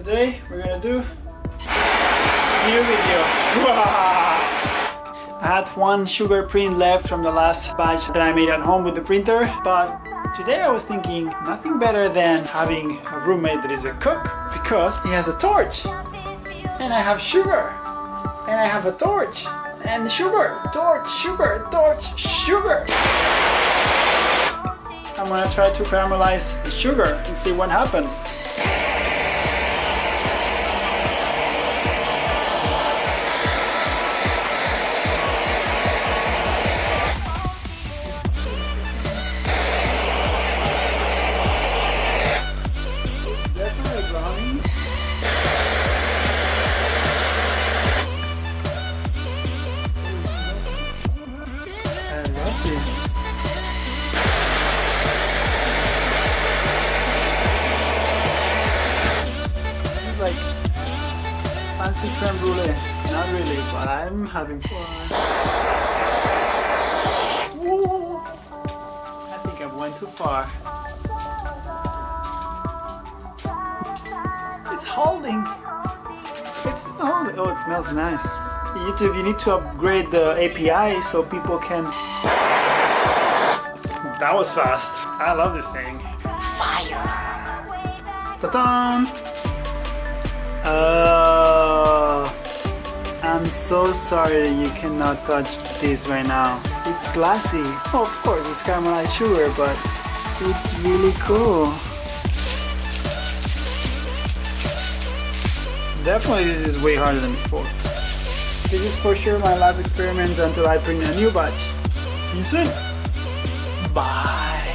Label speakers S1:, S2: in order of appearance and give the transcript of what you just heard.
S1: Today we're gonna do new video. I had one sugar print left from the last batch that I made at home with the printer, but today I was thinking nothing better than having a roommate that is a cook, because he has a torch and I have sugar and I have a torch and sugar, torch, sugar, torch, sugar. I'm gonna try to caramelize the sugar and see what happens. Like fancy creme brulee. Not really, but I'm having fun. Ooh. I think I went too far. It's holding. It's holding. Oh, it smells nice. YouTube, you need to upgrade the API so people can... That was fast. I love this thing. Fire! Ta-da! I'm so sorry that you cannot touch this right now. It's glassy. Oh, of course, it's caramelized sugar, but it's really cool. Definitely this is way harder than before. This is for sure my last experiment until I bring a new batch. See you soon. Bye.